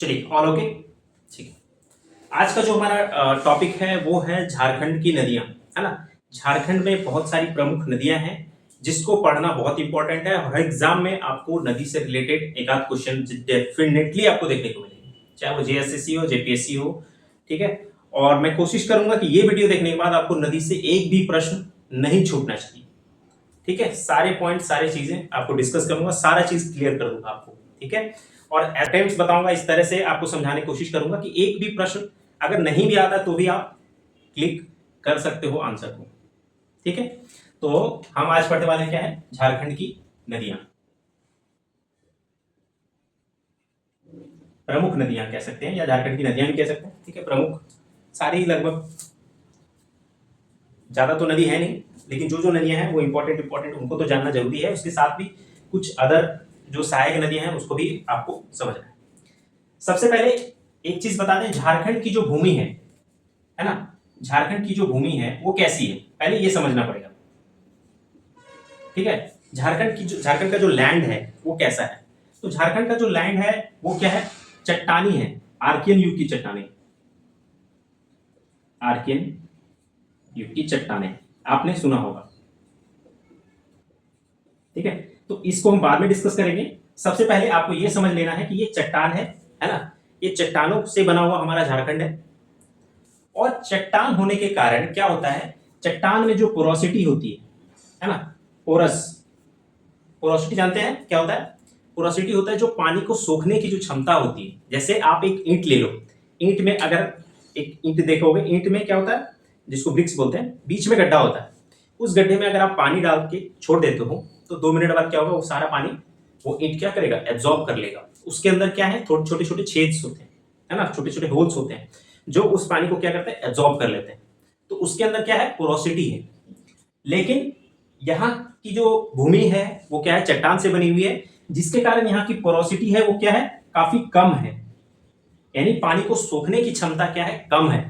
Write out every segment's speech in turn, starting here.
चलिए all okay. ठीक है। आज का जो हमारा टॉपिक है वो है झारखंड की नदियां, है ना। झारखंड में बहुत सारी प्रमुख नदियां हैं जिसको पढ़ना बहुत इंपॉर्टेंट है। हर एग्जाम में आपको नदी से रिलेटेड एक आध क्वेश्चन डेफिनेटली आपको देखने को मिलेंगे, चाहे वो जेएसएससी हो जेपीएससी हो। ठीक है। और मैं कोशिश करूंगा कि ये वीडियो देखने के बाद आपको नदी से एक भी प्रश्न नहीं छूटना चाहिए। ठीक है। सारे पॉइंट सारी चीजें आपको डिस्कस करूंगा, सारा चीज क्लियर कर दूंगा आपको। ठीक है। और अटेम्प्ट्स बताऊंगा, इस तरह से आपको समझाने की कोशिश करूंगा कि एक भी प्रश्न अगर नहीं भी आता तो भी आप क्लिक कर सकते हो आंसर को। ठीक है। तो हम आज पढ़ने वाले क्या है, झारखंड की नदियां, प्रमुख नदियां कह सकते हैं या झारखंड की नदियां भी कह सकते हैं। ठीक है। प्रमुख सारी लगभग, ज्यादा तो नदी है नहीं, लेकिन जो जो नदियां हैं वो इंपॉर्टेंट इंपॉर्टेंट उनको तो जानना जरूरी है। उसके साथ भी कुछ अदर जो सहायक नदियां हैं उसको भी आपको समझना है। सबसे पहले एक चीज बता दें, झारखंड की जो भूमि है ना, झारखंड की जो भूमि है वो कैसी है, पहले ये समझना पड़ेगा। ठीक है। झारखंड का जो लैंड है वो कैसा है। तो झारखंड का जो लैंड है वो क्या है, चट्टानी है, आर्कियन युग की चट्टाने, आर्कियन युग की चट्टाने आपने सुना होगा। ठीक है। तो इसको हम बाद में डिस्कस करेंगे। सबसे पहले आपको यह समझ लेना है कि ये चट्टान है ना, ये चट्टानों से बना हुआ हमारा झारखंड है। और चट्टान होने के कारण क्या होता है, चट्टान में जो पोरोसिटी होती है ना, पोरोसिटी जानते हैं क्या होता है। पोरोसिटी होता है जो पानी को सोखने की जो क्षमता होती है। जैसे आप एक ईंट ले लो, ईंट में अगर एक ईंट देखोगे, ईंट में क्या होता है, जिसको ब्रिक्स बोलते हैं, बीच में गड्ढा होता है। उस गड्ढे में अगर आप पानी डाल के छोड़ देते हो तो 2 मिनट बाद क्या होगा, वो सारा पानी वो ईंट क्या करेगा, एब्जॉर्ब कर लेगा। उसके अंदर क्या है, थोड़े छोटे छोटे छेद होते हैं, है ना, छोटे छोटे होल्स होते हैं जो उस पानी को क्या करते हैं, एब्जॉर्ब कर लेते हैं। तो उसके अंदर क्या है, पोरोसिटी है। लेकिन यहाँ की जो भूमि है वो क्या है, चट्टान से बनी हुई है, जिसके कारण यहाँ की पोरोसिटी है वो क्या है, काफी कम है। यानी पानी को सोखने की क्षमता क्या है, कम है।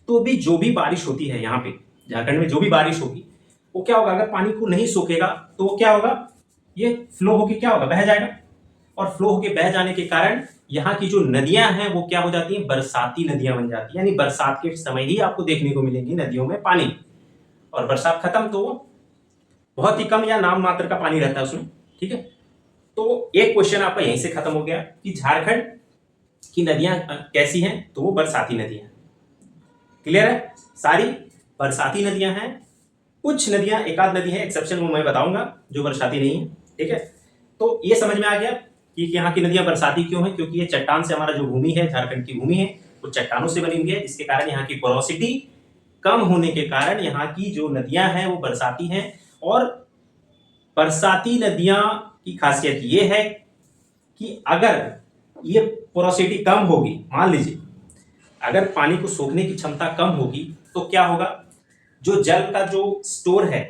तो भी जो भी बारिश होती है यहाँ पे झारखंड में, जो भी बारिश होगी वो क्या होगा, अगर पानी को नहीं सोखेगा तो वो क्या होगा, ये फ्लो होके क्या होगा, बह जाएगा। और फ्लो होके बह जाने के कारण यहाँ की जो नदियां हैं वो क्या हो जाती हैं, बरसाती नदियां बन जाती हैं। यानी बरसात के समय ही आपको देखने को मिलेंगी नदियों में पानी, और बरसात खत्म तो बहुत ही कम या नाम मात्र का पानी रहता है उसमें। ठीक है। तो एक क्वेश्चन आपका यहीं से खत्म हो गया कि झारखंड की नदियां कैसी हैं, तो वो बरसाती नदियां। क्लियर है, सारी बरसाती नदियां हैं। कुछ नदियां, एक आध नदी है एक्सेप्शन, वो मैं बताऊंगा जो बरसाती नहीं है। ठीक है। तो ये समझ में आ गया कि यहाँ की नदियां बरसाती क्यों है, क्योंकि ये चट्टान से, हमारा जो भूमि है, झारखंड की भूमि है, वो चट्टानों से बनी हुई है, जिसके कारण यहाँ की पोरोसिटी कम होने के कारण यहाँ की जो नदियां हैं वो बरसाती हैं। और बरसाती नदियां की खासियत ये है कि अगर ये पोरोसिटी कम होगी, मान लीजिए अगर पानी को सोखने की क्षमता कम होगी तो क्या होगा, जो जल का जो स्टोर है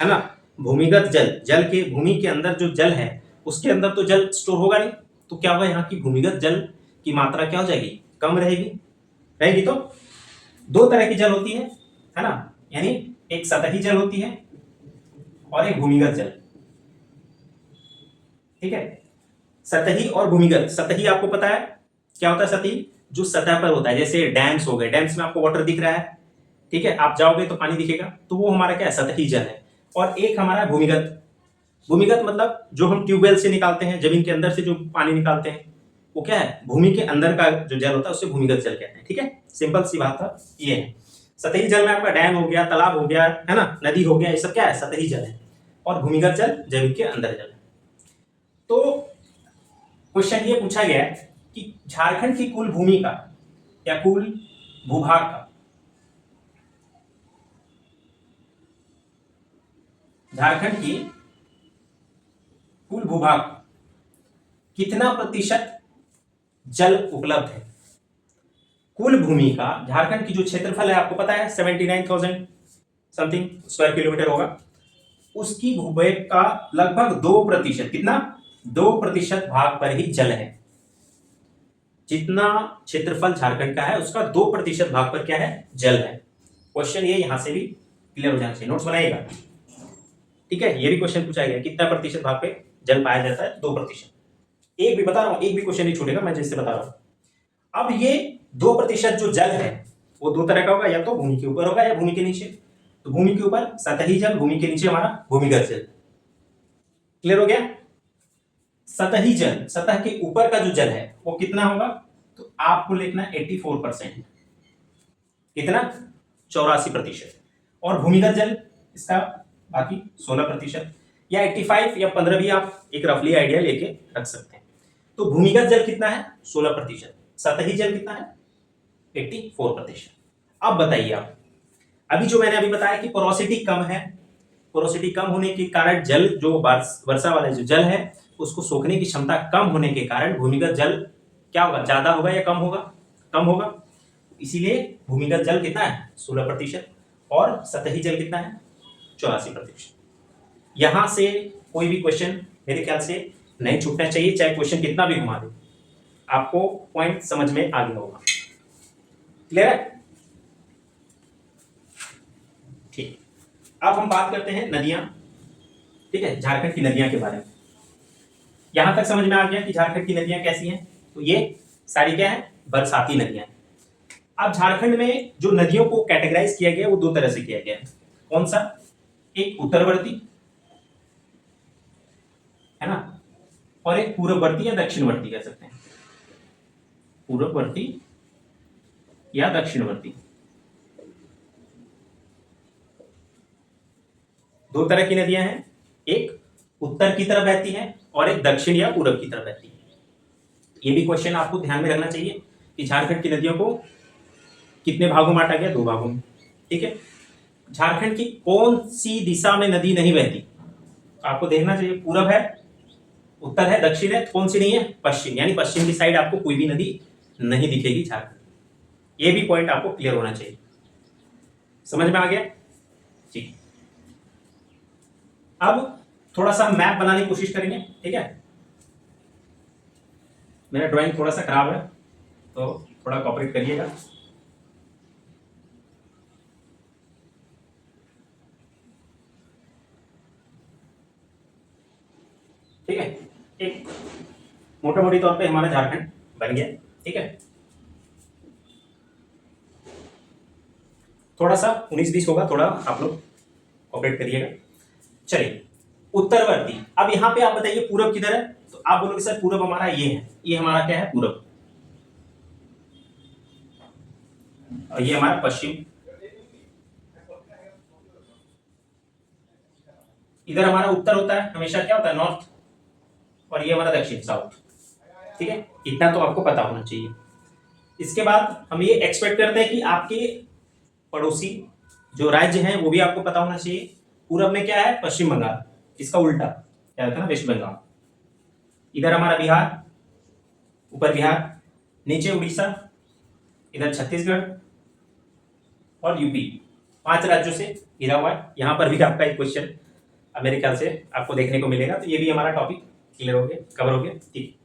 ना, भूमिगत जल, जल के भूमि के अंदर जो जल है उसके अंदर तो जल स्टोर होगा नहीं, तो क्या होगा, यहाँ की भूमिगत जल की मात्रा क्या हो जाएगी, कम रहेगी। रहेगी तो दो तरह की जल होती है ना, यानी एक सतही जल होती है और एक भूमिगत जल। ठीक है। सतही और भूमिगत। सतही आपको पता है क्या होता है, सतही जो सतह पर होता है, जैसे डैम्स हो गए, डैम्स में आपको वाटर दिख रहा है, ठीक है, आप जाओगे तो पानी दिखेगा, तो वो हमारा क्या है, सतही जल है। और एक हमारा भूमिगत। भूमिगत मतलब जो हम ट्यूबवेल से निकालते हैं, जमीन के अंदर से जो पानी निकालते हैं, वो क्या है, भूमि के अंदर का जो जल होता है उसे भूमिगत जल कहते हैं। ठीक है, सिंपल सी बात था ये है। सतही जल में आपका डैम हो गया, तालाब हो गया, है ना, नदी हो गया, ये सब क्या है, सतही जल है। और भूमिगत जल जमीन के अंदर जल है। तो क्वेश्चन ये पूछा गया कि झारखंड की कुल भूमि का या कुल भूभाग का, झारखंड की कुल भूभाग कितना प्रतिशत जल उपलब्ध है। कुल भूमि का, झारखंड की जो क्षेत्रफल है आपको पता है 79,000 समथिंग स्क्वायर किलोमीटर होगा, उसकी भूभाग का लगभग 2%, कितना, 2% भाग पर ही जल है। जितना क्षेत्रफल झारखंड का है उसका 2% भाग पर क्या है, जल है। क्वेश्चन ये यहां से भी क्लियर हो जाना चाहिए, नोट्स बनाइएगा। ठीक है, ये भी क्वेश्चन पूछा गया कितना प्रतिशत भाग पे जल पाया जाता है, 2%। एक भी बता रहा हूं, एक भी क्वेश्चन नहीं छूटेगा, मैं जैसे बता रहा हूं। अब ये 2% जो जल है वो दो तरह का होगा, या तो भूमि के ऊपर होगा या भूमि के नीचे। तो भूमि के ऊपर सतही जल, भूमि के नीचे हमारा भूमिगत जल। क्लियर हो गया? सतही जल, सतह के ऊपर का जो जल है वो कितना होगा, तो आपको लिखना 84%। कितना? 84%। और भूमिगत जल इसका बाकी 16%, या 85 या 15 भी आप एक रफली आइडिया लेके रख सकते हैं। तो भूमिगत जल कितना है? 16%। सतही जल कितना है? 84%। अब बताइए आप, अभी जो मैंने अभी बताया कि पोरोसिटी कम है, पोरोसिटी कम होने के कारण जल जो वर्षा वाला जो जल है उसको सोखने की क्षमता कम होने के कारण भूमिगत जल क्या होगा, ज्यादा होगा या कम होगा? कम होगा। इसीलिए भूमिगत जल कितना है? 16%। और सतही जल कितना है? 84%। यहां से कोई भी क्वेश्चन मेरे ख्याल से नहीं छूटना चाहिए, चाहे क्वेश्चन कितना भी घुमा दे, आपको पॉइंट समझ में आ गया होगा। क्लियर है? ठीक। अब हम बात करते हैं नदियां, ठीक है, झारखंड की नदियां के बारे में। यहां तक समझ में आ गया कि झारखंड की नदियां कैसी हैं। तो ये सारी क्या है? बरसाती नदियां। अब झारखंड में जो नदियों को कैटेगराइज किया गया वो दो तरह से किया गया है। कौन सा? एक उत्तरवर्ती, है ना, और एक पूर्ववर्ती या दक्षिणवर्ती कह सकते हैं। पूर्ववर्ती या दक्षिणवर्ती, दो तरह की नदियां हैं। एक उत्तर की तरफ बहती है और एक दक्षिण या पूरब की तरफ बहती है। ये भी क्वेश्चन आपको ध्यान में रखना चाहिए कि झारखंड की नदियों को कितने भागों में बांटा गया? 2 भागों में। ठीक है। झारखंड की कौन सी दिशा में नदी नहीं बहती? आपको देखना चाहिए, पूरब है, उत्तर है, दक्षिण है, कौन सी नहीं है? पश्चिम। यानी पश्चिम की साइड आपको कोई भी नदी नहीं दिखेगी झारखंड। ये भी पॉइंट आपको क्लियर होना चाहिए। समझ में आ गया? ठीक। अब थोड़ा सा मैप बनाने की कोशिश करेंगे, ठीक है। मेरा ड्राइंग थोड़ा सा खराब है तो थोड़ा कोऑपरेट करिएगा। ठीक है। एक मोटे मोटी तौर पे हमारा झारखंड बन गया, ठीक है। थोड़ा सा 19-20 होगा, थोड़ा आप लोग कोऑपरेट करिएगा। चलिए, उत्तरवर्ती। अब यहां पे आप बताइए पूरब किधर है? तो आप बोलोगे सर पूरब हमारा ये है, ये हमारा क्या है? पूरब। और ये हमारा पश्चिम। इधर हमारा उत्तर होता है हमेशा, क्या होता है? नॉर्थ। और ये हमारा दक्षिण, साउथ। ठीक है, इतना तो आपको पता होना चाहिए। इसके बाद हम ये एक्सपेक्ट करते हैं कि आपके पड़ोसी जो राज्य हैं वो भी आपको पता होना चाहिए। पूरब में क्या है? पश्चिम बंगाल। इसका उल्टा क्या होता है ना? वेस्ट बंगाल। इधर हमारा बिहार, ऊपर बिहार, नीचे उड़ीसा, इधर छत्तीसगढ़ और यूपी। 5 राज्यों से घिरा हुआ है। यहाँ पर भी आपका एक क्वेश्चन मेरे ख्याल से आपको देखने को मिलेगा। तो ये भी हमारा टॉपिक क्लियर हो गया, कवर हो गया। ठीक।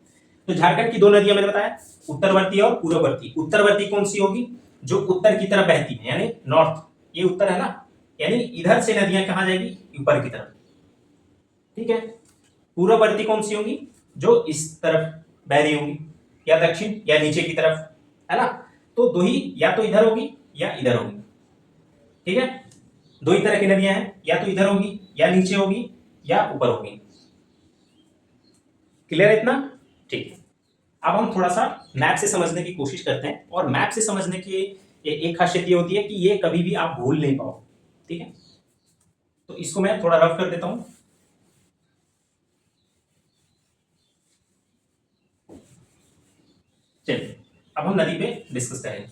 तो झारखंड की 2 नदियां मैंने बताया, उत्तरवर्ती और पूर्ववर्ती। उत्तरवर्ती कौन सी होगी? जो उत्तर की तरफ बहती है, यानी नॉर्थ। ये उत्तर है ना, यानी इधर से नदियां कहां जाएगी? ऊपर की तरफ। ठीक है। पूर्ववर्ती कौन सी होगी? जो इस तरफ बह रही होगी, या दक्षिण या नीचे की तरफ, है ना। तो दो ही, या तो इधर होगी या इधर होगी। ठीक है। 2 ही तरह की नदियां हैं, या तो इधर होगी या नीचे होगी या ऊपर होगी। क्लियर है इतना? ठीक है। अब हम थोड़ा सा मैप से समझने की कोशिश करते हैं, और मैप से समझने की एक खासियत ये होती है कि ये कभी भी आप भूल नहीं पाओ। ठीक है। तो इसको मैं थोड़ा रफ कर देता हूं। चलिए, अब हम नदी पे डिस्कस करेंगे।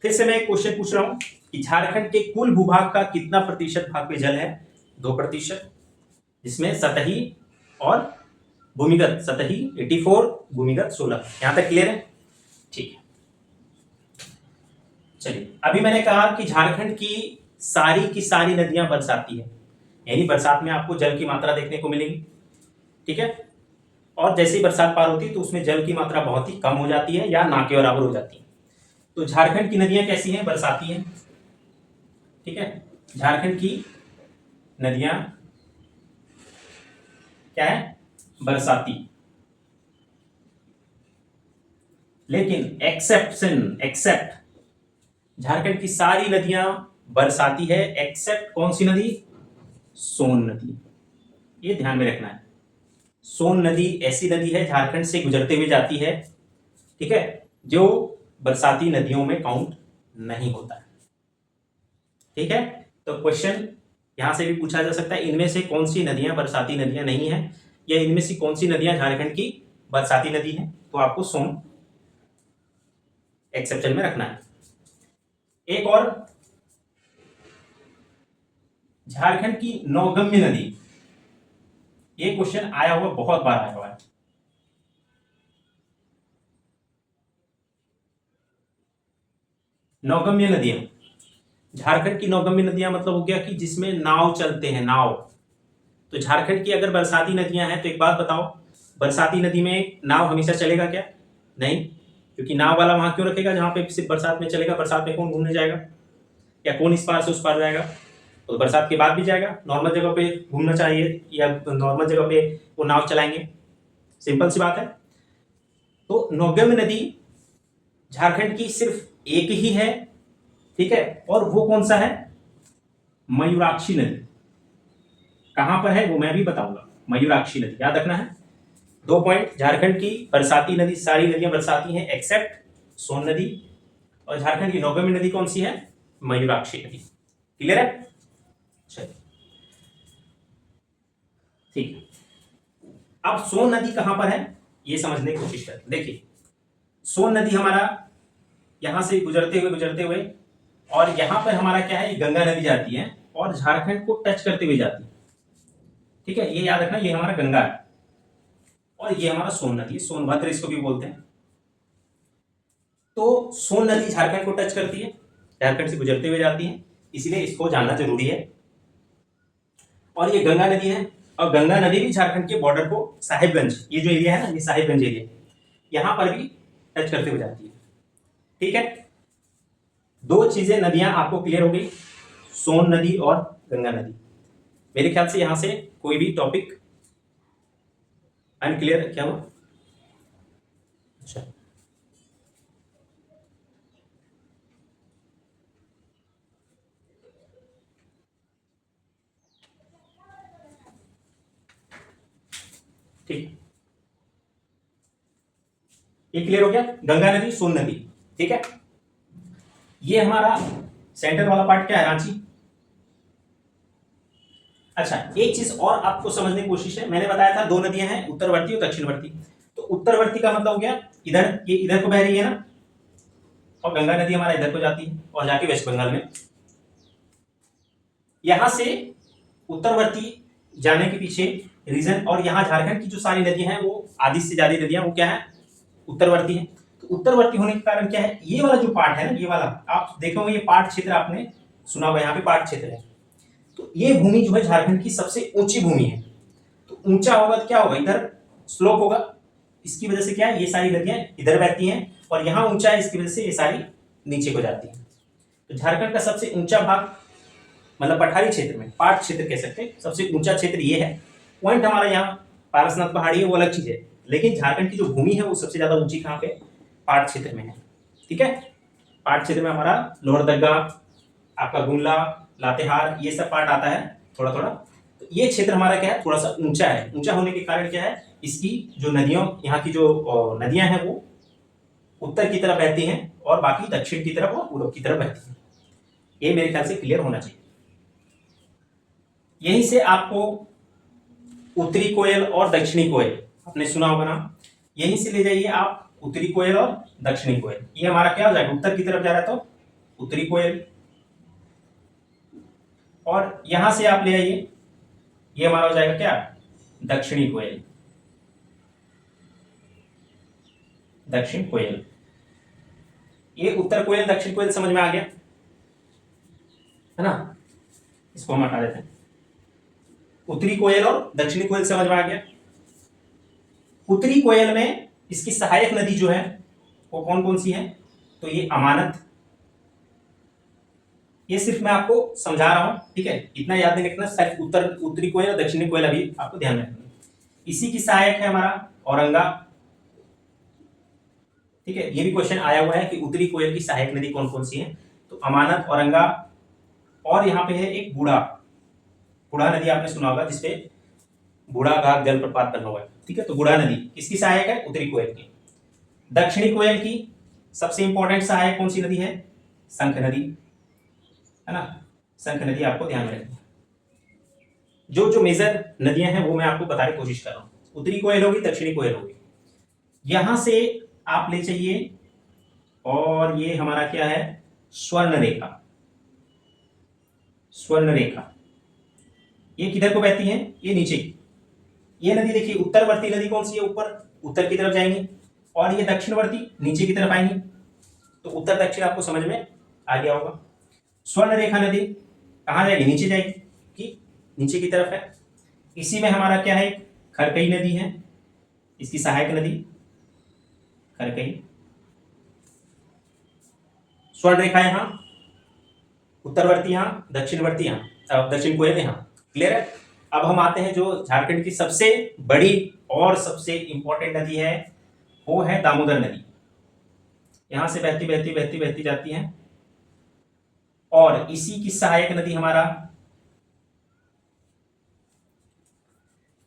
फिर से मैं एक क्वेश्चन पूछ रहा हूं कि झारखंड के कुल भूभाग का कितना प्रतिशत भाग पे जल है? 2%, जिसमें सतही और भूमिगत। सतही 84, भूमिगत 16। यहां तक क्लियर है? ठीक है। चलिए, अभी मैंने कहा कि झारखंड की सारी नदियां बरसाती है, यानी बरसात में आपको जल की मात्रा देखने को मिलेगी। ठीक है। और जैसे ही बरसात पार होती है तो उसमें जल की मात्रा बहुत ही कम हो जाती है या ना के बराबर हो जाती है। तो झारखंड की नदियां कैसी हैं? बरसाती हैं। ठीक है। झारखंड की नदियां क्या है? बरसाती। लेकिन एक्सेप्ट झारखंड की सारी नदियां बरसाती है, एक्सेप्ट कौन सी नदी? सोन नदी। ये ध्यान में रखना है। सोन नदी ऐसी नदी है झारखंड से गुजरते हुए जाती है, ठीक है, जो बरसाती नदियों में काउंट नहीं होता है। ठीक है, तो क्वेश्चन यहां से भी पूछा जा सकता है, इनमें से कौन सी नदियां बरसाती नदियां नहीं है, या इनमें से कौन सी नदियां झारखंड की बरसाती नदी है। तो आपको सोन एक्सेप्शन में रखना है। एक और, झारखंड की नौगम्य नदी, ये क्वेश्चन आया हुआ, बहुत बार आया हुआ है। नौगम्य नदियां, झारखंड की नौगम्य नदियां मतलब हो गया कि जिसमें नाव चलते हैं, नाव। तो झारखंड की अगर बरसाती नदियां हैं तो एक बात बताओ, बरसाती नदी में नाव हमेशा चलेगा क्या? नहीं, क्योंकि नाव वाला वहां क्यों रखेगा जहां पे सिर्फ बरसात में चलेगा? बरसात में कौन घूमने जाएगा, या कौन इस पार से उस पार जाएगा? तो बरसात के बाद भी जाएगा, नॉर्मल जगह पे घूमना चाहिए, या नॉर्मल जगह पे वो नाव चलाएंगे। सिंपल सी बात है। तो नौगम्य नदी झारखंड की सिर्फ एक ही है, ठीक है, और वो कौन सा है? मयूराक्षी नदी। कहां पर है वो मैं भी बताऊंगा। मयूराक्षी नदी याद रखना है। 2 पॉइंट, झारखंड की बरसाती नदी, सारी नदियां बरसाती हैं एक्सेप्ट सोन नदी, और झारखंड की नौगम्य नदी कौन सी है? मयूराक्षी नदी। क्लियर है? चलिए, ठीक है। अब सोन नदी कहां पर है ये समझने की कोशिश करें। देखिए, सोन नदी हमारा यहां से गुजरते हुए और यहां पर हमारा क्या है, गंगा नदी जाती है और झारखंड को टच करते हुए जाती है। ठीक है, ये याद रखना, ये हमारा गंगा है और ये हमारा सोन नदी, सोनभद्र इसको भी बोलते हैं। तो सोन नदी झारखंड को टच करती है, झारखंड से गुजरते हुए जाती है, इसलिए इसको जानना जरूरी है। और ये गंगा नदी है, और गंगा नदी भी झारखंड के बॉर्डर को, साहिबगंज, ये जो एरिया है ना, ये साहिबगंज एरिया, यहां पर भी टच करते हुए जाती है। ठीक है, 2 चीजें, नदियां आपको क्लियर हो गई, सोन नदी और गंगा नदी। मेरे ख्याल से यहां से कोई भी टॉपिक अनक्लियर क्या हुआ? अच्छा, ठीक, ये क्लियर हो गया, गंगा नदी, सोन नदी। ठीक है, ये हमारा सेंटर वाला पार्ट क्या है, रांची। अच्छा, एक चीज और आपको समझने की कोशिश है, मैंने बताया था 2 नदियां हैं, उत्तरवर्ती और दक्षिणवर्ती। तो उत्तरवर्ती का मतलब हो गया इधर, ये इधर को बह रही है ना, और गंगा नदी हमारा इधर को जाती है और जाके वेस्ट बंगाल में। यहां से उत्तरवर्ती जाने के पीछे रीजन, और यहां झारखंड की जो सारी नदियां हैं वो आधी से ज्यादा नदियां वो क्या है, उत्तरवर्ती है। तो उत्तरवर्ती होने के कारण क्या है, ये वाला जो पार्ट है ना, ये वाला आप देखोगे, ये पार्ट क्षेत्र आपने सुना होगा, यहाँ पे पार्ट क्षेत्र है। तो ये भूमि जो है झारखंड की सबसे ऊंची भूमि है। तो ऊंचा होगा तो क्या होगा, इधर स्लोप होगा, इसकी वजह से क्या है, ये सारी नदियां इधर बहती हैं, और यहां ऊंचा है, इसकी वजह से ये सारी नीचे को जाती है। तो झारखंड का सबसे ऊंचा भाग, मतलब पठारी क्षेत्र में, पाट क्षेत्र कह सकते हैं, सबसे ऊंचा क्षेत्र ये है। पॉइंट हमारा यहाँ पारसनाथ पहाड़ी है, वो अलग चीज है, लेकिन झारखंड की जो भूमि है वो सबसे ज्यादा ऊंची कहाँ पे, पाट क्षेत्र में है। ठीक है, पाट क्षेत्र में हमारा लोहरदगा, आपका गुमला, लातेहार, ये सब पार्ट आता है थोड़ा थोड़ा। तो ये क्षेत्र हमारा क्या है, थोड़ा सा ऊंचा है। ऊंचा होने के कारण क्या है, इसकी जो नदियों, यहाँ की जो नदियां हैं वो उत्तर की तरफ बहती हैं, और बाकी दक्षिण की तरफ और पूर्व की तरफ बहती हैं। ये मेरे ख्याल से क्लियर होना चाहिए। यहीं से आपको उत्तरी कोयल और दक्षिणी कोयल, आपने सुना होगा ना, यहीं से ले जाइए आप उत्तरी कोयल और दक्षिणी कोयल। ये हमारा क्या हो जाएगा, उत्तर की तरफ जा रहा है तो उत्तरी कोयल, और यहां से आप ले आइए, ये हमारा हो जाएगा क्या, दक्षिणी कोयल, दक्षिण कोयल। ये उत्तर कोयल दक्षिण कोयल समझ में आ गया है ना, इसको हम हटा देते हैं। उत्तरी कोयल और दक्षिणी कोयल समझ में आ गया। उत्तरी कोयल में इसकी सहायक नदी जो है वो कौन कौन सी है, तो ये अमानत, ये सिर्फ मैं आपको समझा रहा हूं, ठीक है, इतना याद नहीं रखना, सिर्फ उत्तरी कोयल और दक्षिणी कोयल अभी आपको ध्यान रखना। इसी की सहायक है हमारा औरंगा, ठीक है, ये भी क्वेश्चन आया हुआ है कि उत्तरी कोयल की सहायक नदी कौन कौन सी है। तो अमानत, औरंगा, और यहाँ पे है एक बूढ़ा, बूढ़ा नदी आपने सुना होगा जिसपे बूढ़ा घाट जलप्रपात बना हुआ है। ठीक है, तो बूढ़ा नदी किसकी सहायक है? उत्तरी कोयल की। दक्षिणी कोयल की सबसे इंपॉर्टेंट सहायक कौन सी नदी है? शंख नदी, है ना। शंख नदी आपको ध्यान में रखनी है। जो जो मेजर नदियां हैं वो मैं आपको बताने की कोशिश कर रहा हूँ। उत्तरी कोयल होगी, दक्षिणी कोयल होगी। यहां से आप ले चाहिए, और ये हमारा क्या है? स्वर्ण रेखा। स्वर्ण रेखा ये किधर को बहती है? ये नीचे की। ये नदी देखिए, उत्तरवर्ती नदी कौन सी है? ऊपर उत्तर की तरफ जाएंगी, और ये दक्षिणवर्ती नीचे की तरफ आएंगी। तो उत्तर दक्षिण आपको समझ में आ गया होगा। स्वर्ण रेखा नदी कहाँ जाएगी? नीचे जाएगी, कि नीचे की तरफ है। इसी में हमारा क्या है? खरकई नदी है, इसकी सहायक नदी खरकई। स्वर्ण रेखा यहां, उत्तरवर्ती यहां, दक्षिणवर्ती यहां, दक्षिण कोयल यहां। क्लियर है? अब हम आते हैं जो झारखंड की सबसे बड़ी और सबसे इंपॉर्टेंट नदी है, वो है दामोदर नदी। यहां से बहती बहती बहती बहती जाती है, और इसी की सहायक नदी हमारा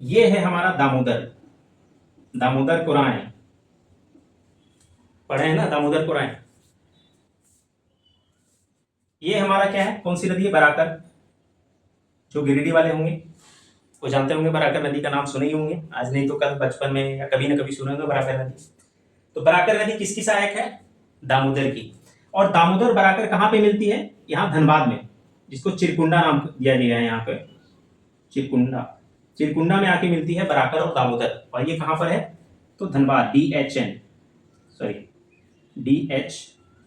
ये है, हमारा दामोदर। दामोदर कुरान पढ़े हैं ना, दामोदर कुरान। ये हमारा क्या है? कौन सी नदी है? बराकर। जो गिरिडीह वाले होंगे वो जानते होंगे, बराकर नदी का नाम सुने ही होंगे, आज नहीं तो कल बचपन में या कभी ना कभी सुने होंगे बराकर नदी। तो बराकर नदी किसकी सहायक है? दामोदर की। और दामोदर बराकर कहाँ पे मिलती है? यहाँ धनबाद में, जिसको चिरकुंडा नाम दिया गया है यहाँ पे। चिरकुंडा, चिरकुंडा में आके मिलती है बराकर और दामोदर। और ये कहाँ पर है? तो धनबाद, DHN,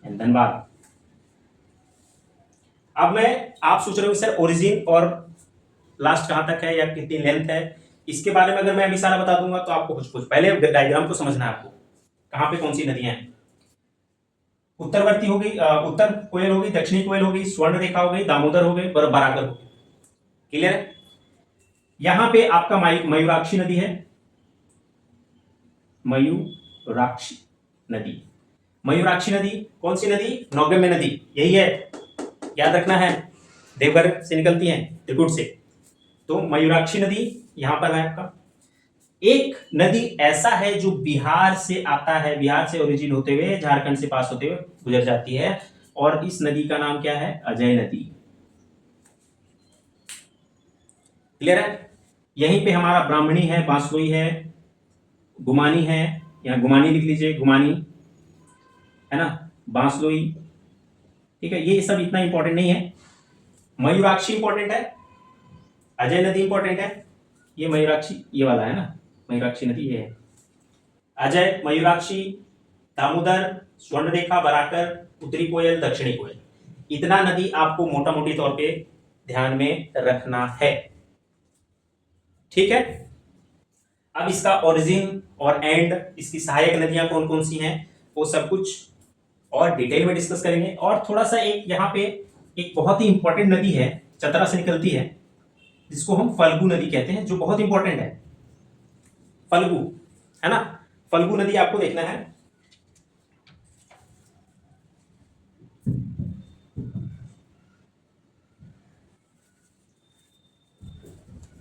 धनबाद। अब आप सोच रहे हो सर ओरिजिन और लास्ट कहां तक है या कितनी लेंथ है, इसके बारे में अगर मैं अभी सारा बता दूंगा तो आपको कुछ पहले डायग्राम को समझना है। आपको कहां पे कौन सी नदियां हैं। उत्तरवर्ती हो गई, उत्तर कोयल हो गई, दक्षिणी कोयल हो गई, स्वर्ण रेखा हो गई, दामोदर हो गई, बराकर हो गई। क्लियर है? यहां पे आपका मयूराक्षी नदी है, मयूराक्षी नदी। मयूराक्षी नदी कौन सी नदी? नौगम्य नदी, यही है, याद रखना है, देवघर से निकलती है, त्रिकुट से। तो मयूराक्षी नदी यहां पर है आपका। एक नदी ऐसा है जो बिहार से आता है, बिहार से ओरिजिन होते हुए झारखंड से पास होते हुए गुजर जाती है, और इस नदी का नाम क्या है? अजय नदी। क्लियर है? यहीं पे हमारा ब्राह्मणी है, बांसलोई है, गुमानी है, यहां गुमानी लिख लीजिए, गुमानी है ना, बांसलोई। ठीक है, ये सब इतना इंपॉर्टेंट नहीं है। मयूराक्षी इंपॉर्टेंट है, अजय नदी इंपॉर्टेंट है। ये मयूराक्षी, ये वाला है ना, मयूराक्षी नदी ये है। अजय, मयूराक्षी, दामोदर, स्वर्णरेखा, बराकर, उत्तरी कोयल, दक्षिणी कोयल, इतना नदी आपको मोटा मोटी तौर पे ध्यान में रखना है। ठीक है? अब इसका ओरिजिन और एंड, इसकी सहायक नदियां कौन कौन सी हैं, वो सब कुछ और डिटेल में डिस्कस करेंगे। और थोड़ा सा एक यहाँ पे एक बहुत ही इंपॉर्टेंट नदी है, चतरा से निकलती है, जिसको हम फल्गु नदी कहते हैं, जो बहुत इंपॉर्टेंट है। फल्गु, है ना, फल्गु नदी आपको देखना है।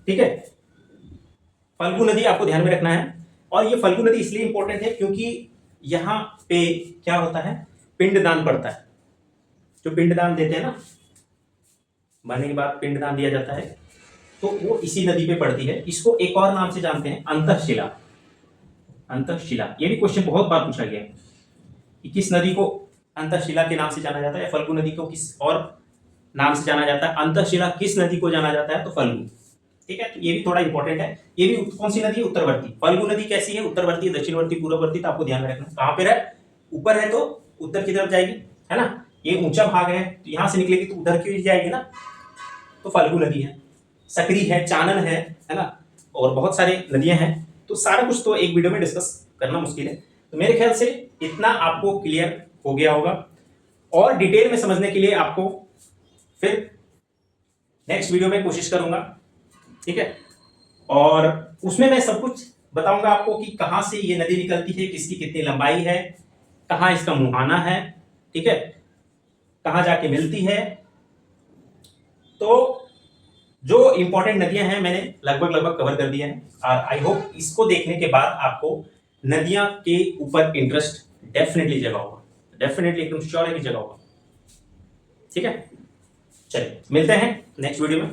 ठीक है, फल्गु नदी आपको ध्यान में रखना है। और ये फल्गु नदी इसलिए इंपॉर्टेंट है क्योंकि यहां पे क्या होता है? पिंडदान पड़ता है। जो पिंडदान देते हैं ना, मरने के बाद पिंडदान दिया जाता है, तो वो इसी नदी पे पड़ती है। इसको एक और नाम से जानते हैं, अंतःशिला। अंतःशिला, ये भी क्वेश्चन बहुत बार पूछा गया है कि किस नदी को अंतःशिला के नाम से जाना जाता है, या फल्गु नदी को किस और नाम से जाना जाता है। अंतःशिला किस नदी को जाना जाता है? तो फल्गु। ठीक है, तो ये भी थोड़ा इंपॉर्टेंट है। ये भी कौन सी नदी है? उत्तरवर्ती। फल्गु नदी कैसी है? उत्तरवर्ती, दक्षिणवर्ती, पूर्ववर्ती। तो आपको ध्यान में रखना कहां पर है, ऊपर है तो उत्तर की तरफ जाएगी, है ना। ये ऊंचा भाग है तो यहां से निकलेगी तो उधर की जाएगी ना, तो फल्गु नदी है। सकरी है, चानन है ना, और बहुत सारी नदियां हैं। तो सारा कुछ तो एक वीडियो में डिस्कस करना मुश्किल है। तो मेरे ख्याल से इतना आपको क्लियर हो गया होगा। और डिटेल में समझने के लिए आपको फिर नेक्स्ट वीडियो में कोशिश करूंगा। ठीक है, और उसमें मैं सब कुछ बताऊंगा आपको कि कहां से ये नदी निकलती है, किसकी कितनी लंबाई है, कहाँ इसका मुहाना है, ठीक है, कहाँ जाके मिलती है। तो जो इंपॉर्टेंट नदियां हैं मैंने लगभग कवर कर दिया है, और आई होप इसको देखने के बाद आपको नदियां के ऊपर इंटरेस्ट डेफिनेटली जगा होगा, डेफिनेटली एकदम श्योर है कि जगा होगा। ठीक है, चलिए मिलते हैं नेक्स्ट वीडियो में।